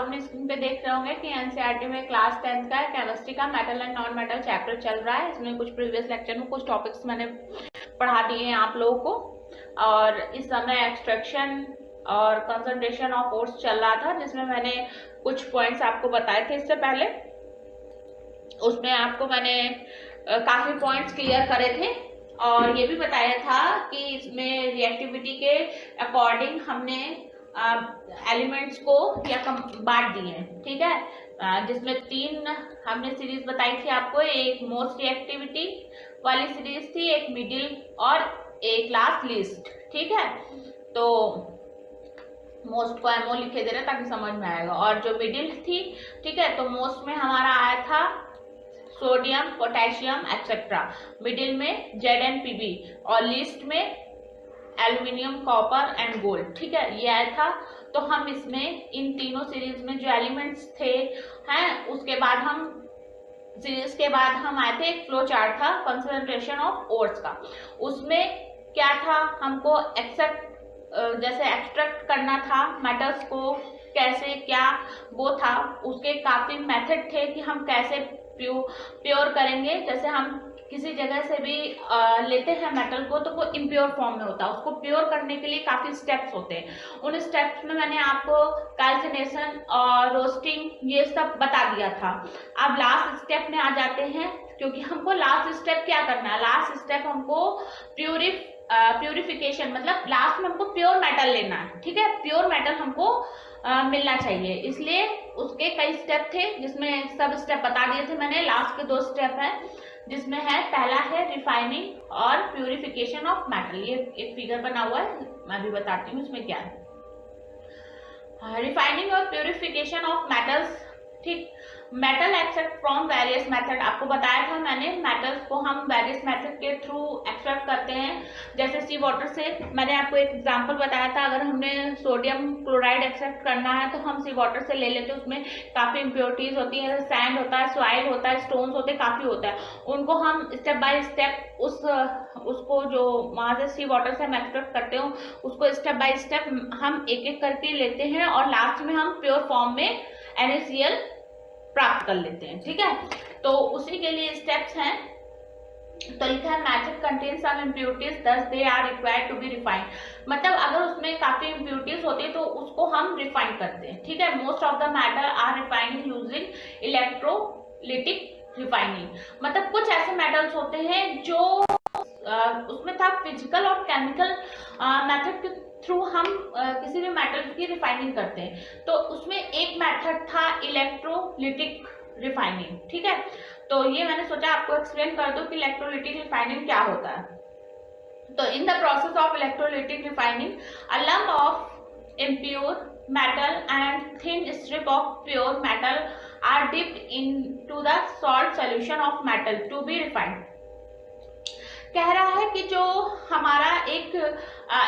अपनी स्क्रीन पे देख रहे होंगे कि एनसीईआरटी में क्लास 10th का केमिस्ट्री का metal and non metal chapter चल रहा है। इसमें कुछ प्रीवियस लेक्चर में कुछ टॉपिक्स मैंने पढ़ा दिए हैं आप लोगों को, और इस समय एक्सट्रैक्शन और कंसंट्रेशन ऑफ ओर्स चल रहा था, जिसमें मैंने कुछ पॉइंट्स आपको बताए थे इससे पहले। उसमें आपको मैंने काफी पॉइंट्स क्लियर करे थे और ये भी बताया था कि इसमें रिएक्टिविटी के अकॉर्डिंग हमने एलिमेंट्स को या बांट दिए हैं, ठीक है। जिसमें 3 हमने सीरीज बताई थी आपको, एक मोस्ट रिएक्टिविटी वाली सीरीज थी, एक मिडिल और एक लास्ट लिस्ट, ठीक है। तो मोस्ट को एमओ लिखे दे रहे ताकि समझ में आएगा, और जो मिडिल थी, ठीक है, तो मोस्ट में हमारा आया था सोडियम, पोटेशियम एक्सेट्रा, मिडिल में जेड एंड पीबी, और लिस्ट में एल्यूमिनियम, कॉपर एंड गोल्ड, ठीक है, ये आया था। तो हम इसमें इन तीनों सीरीज में जो एलिमेंट्स थे हैं, उसके बाद हम सीरीज के बाद हम आए थे, एक फ्लो चार्ट था कंसंट्रेशन ऑफ ओर्स का। उसमें क्या था, हमको जैसे एक्सट्रैक्ट करना था मेटल्स को, कैसे क्या वो था, उसके काफी मेथड थे कि हम कैसे प्योर करेंगे। जैसे हम किसी जगह से भी लेते हैं मेटल को, तो वो इम्प्योर फॉर्म में होता है, उसको प्योर करने के लिए काफी स्टेप्स होते हैं। उन स्टेप्स में मैंने आपको कैल्सिनेशन और रोस्टिंग ये सब बता दिया था। अब लास्ट स्टेप में आ जाते हैं, क्योंकि हमको लास्ट स्टेप क्या करना है, लास्ट स्टेप हमको प्यूरिफिकेशन, मतलब लास्ट में हमको प्योर मेटल लेना है, ठीक है, प्योर मेटल हमको मिलना चाहिए। इसलिए उसके कई स्टेप थे, जिसमें सब स्टेप बता दिए थे मैंने। लास्ट के 2 स्टेप है, जिसमें है पहला है रिफाइनिंग और प्यूरिफिकेशन ऑफ मेटल। ये एक फिगर बना हुआ है, मैं भी बताती हूँ इसमें क्या है। रिफाइनिंग और प्यूरिफिकेशन ऑफ मेटल्स, ठीक। Metal extract from various method, आपको बताया था मैंने, मेटल्स को हम वेरियस मेथड के थ्रू एक्सट्रैक्ट करते हैं। जैसे सी वाटर से मैंने आपको एक एग्जांपल बताया था, अगर हमने सोडियम क्लोराइड एक्सट्रैक्ट करना है तो हम सी वाटर से ले लेते हैं। उसमें काफी इम्प्योरिटीज होती है, सैंड होता है, सॉइल होता है, स्टोन्स होते हैं, काफी होता है। उनको हम स्टेप बाय स्टेप उसको जो वहां से सी वाटर से हम एक्सट्रैक्ट करते हो, उसको स्टेप बाय स्टेप हम एक एक करके लेते हैं, और लास्ट में हम प्योर फॉर्म में NaCl प्राप्त कर लेते हैं, ठीक है। तो उसी के लिए स्टेप्स हैं। तो लिखा है method contains some impurities thus they are required to be refined, मतलब अगर उसमें काफी इम्प्योरिटीज होती है तो उसको हम रिफाइन करते हैं, ठीक है। Most of the matter are refining using electrolytic refining, मतलब कुछ ऐसे मेटल्स होते हैं जो उसमें था फिजिकल और केमिकल मेथड के थ्रू हम किसी भी मेटल की रिफाइनिंग करते हैं। तो उसमें एक मेथड था इलेक्ट्रोलिटिक रिफाइनिंग, ठीक है। तो ये मैंने सोचा आपको एक्सप्लेन कर दूं कि इलेक्ट्रोलिटिक रिफाइनिंग क्या होता है। तो in the process of electrolytic refining a lump of impure metal and thin strip of pure metal are dipped into the salt solution of metal to be refined। कह रहा है कि जो हमारा एक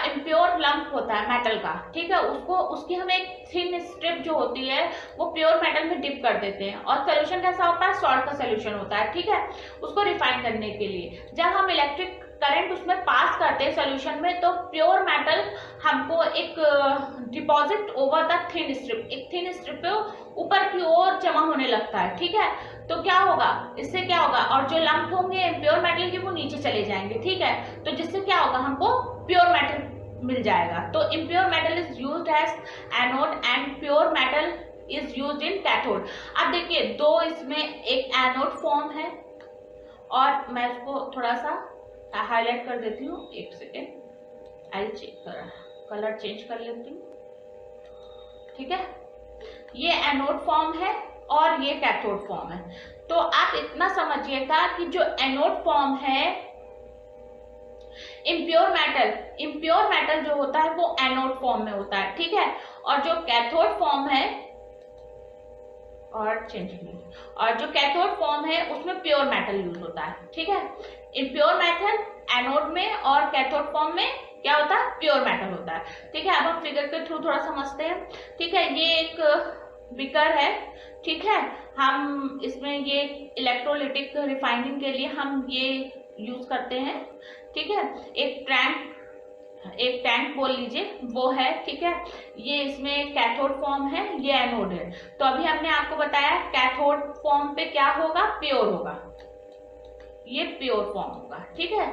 इम्प्योर लंप होता है मेटल का, ठीक है, उसकी हम एक थिन स्ट्रिप जो होती है वो प्योर मेटल में डिप कर देते हैं, और सोल्यूशन कैसा होता है, सॉल्ट का सोल्यूशन होता है, ठीक है, उसको रिफाइन करने के लिए। जब हम इलेक्ट्रिक करंट उसमें पास करते हैं सोल्यूशन में, तो प्योर मेटल हमको एक deposit over the thin strip, एक थिन स्ट्रिप पे ऊपर की ओर जमा होने लगता है, ठीक है। तो क्या होगा, इससे क्या होगा, और जो लंप होंगे प्योर मेटल के वो नीचे चले जाएंगे, ठीक है। तो जिससे क्या होगा, हमको प्योर मेटल मिल जाएगा। तो impure metal is used as anode and pure metal is used in cathode. अब देखिए, 2 इसमें एक एनोड फॉर्म है, और मैं इसको थोड़ा सा हाईलाइट कर देती हूँ, एक सेकेंड, आई कलर चेंज कर लेती हूँ, ठीक है। ये एनोड फॉर्म है और ये कैथोड फॉर्म है। तो आप इतना समझिएगा कि जो एनोड फॉर्म है, इम्प्योर मेटल जो होता है वो एनोड फॉर्म में होता है, ठीक है, और जो कैथोड फॉर्म है, और जो कैथोड फॉर्म है उसमें प्योर मेटल यूज होता है, ठीक है। इम्प्योर मेटल एनोड में और कैथोड फॉर्म में क्या होता है, प्योर मेटल होता है, ठीक है। अब हम फिगर के थ्रू थोड़ा समझते हैं, ठीक है। ये एक बीकर है, ठीक है, हम इसमें ये इलेक्ट्रोलिटिक रिफाइनिंग के लिए हम ये यूज करते हैं, ठीक है। एक टैंक एक टैंक बोल लीजिए वो है, ठीक है। ये इसमें कैथोड फॉर्म है, ये एनोड है। तो अभी हमने आपको बताया कैथोड फॉर्म पे क्या होगा, प्योर होगा, ये प्योर फॉर्म होगा, ठीक है,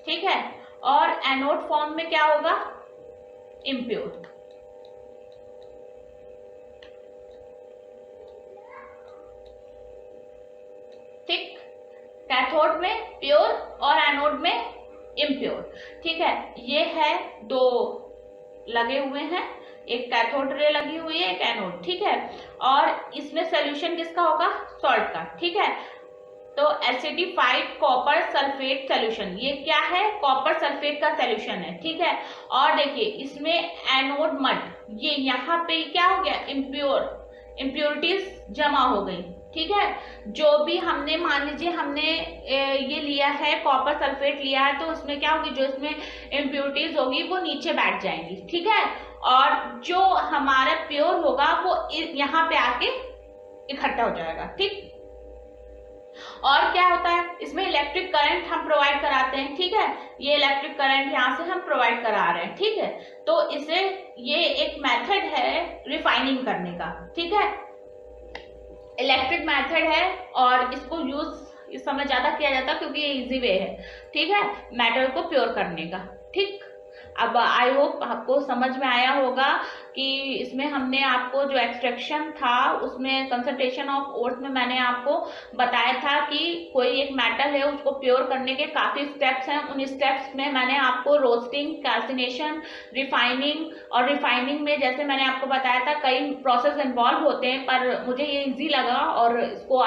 ठीक है। और एनोड फॉर्म में क्या होगा, इम्प्योर। ठीक, कैथोड में प्योर और एनोड में इम्प्योर, ठीक है। ये है दो लगे हुए हैं, एक कैथोड रे लगी हुई है, एक एनोड, ठीक है। और इसमें सोल्यूशन किसका होगा, सॉल्ट का, ठीक है। तो एसिडिफाइड कॉपर सल्फेट सोल्यूशन, ये क्या है, कॉपर सल्फेट का सोल्यूशन है, ठीक है। और देखिए इसमें एनोड मड, ये यहाँ पे क्या हो गया, इम्प्योरिटीज जमा हो गई, ठीक है। जो भी हमने मान लीजिए हमने ये लिया है कॉपर सल्फेट लिया है, तो उसमें क्या होगी, जो इसमें इम्प्योरिटीज होगी वो नीचे बैठ जाएंगी, ठीक है। और जो हमारा प्योर होगा वो यहाँ पे आके इकट्ठा हो जाएगा, ठीक। और क्या होता है, इसमें इलेक्ट्रिक करंट हम प्रोवाइड कराते हैं, ठीक है। ये इलेक्ट्रिक करंट यहाँ से हम प्रोवाइड करा रहे हैं, ठीक है। तो इसे ये एक मेथड है रिफाइनिंग करने का, ठीक है, इलेक्ट्रिक मेथड है। और इसको यूज इस समय ज्यादा किया जाता है क्योंकि ये इजी वे है, ठीक है, मेटल को प्योर करने का, ठीक। अब आई होप आपको समझ में आया होगा कि इसमें हमने आपको जो एक्सट्रैक्शन था उसमें कंसंट्रेशन ऑफ ओर्स में मैंने आपको बताया था कि कोई एक मेटल है उसको प्योर करने के काफी स्टेप्स हैं। उन स्टेप्स में मैंने आपको रोस्टिंग, कैल्सिनेशन, रिफाइनिंग, और रिफाइनिंग में जैसे मैंने आपको बताया था कई प्रोसेस इन्वॉल्व होते हैं, पर मुझे ये इजी लगा और इसको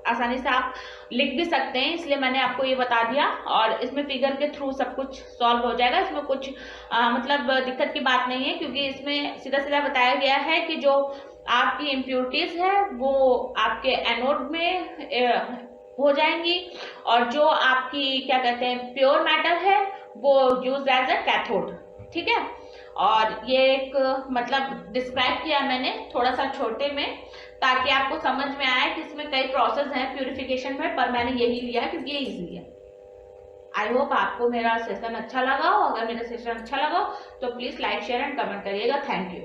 आसानी से आप लिख भी सकते हैं, इसलिए मैंने आपको ये बता दिया। और इसमें फिगर के थ्रू सब कुछ सॉल्व हो जाएगा, इसमें कुछ मतलब दिक्कत की बात नहीं है, क्योंकि इसमें सीधा सीधा बताया गया है कि जो आपकी इम्प्योरिटीज है वो आपके एनोड में हो जाएंगी, और जो आपकी क्या कहते हैं प्योर मेटल है वो यूज एज ए कैथोड, ठीक है। और ये एक मतलब डिस्क्राइब किया मैंने थोड़ा सा छोटे में, ताकि आपको समझ में आए कि इसमें कई प्रोसेस हैं प्यूरिफिकेशन में, पर मैंने यही लिया है क्योंकि ये इजी है। आई होप आपको मेरा सेशन अच्छा लगा हो। अगर मेरा सेशन अच्छा लगा हो तो please like, share and comment करिएगा। Thank you.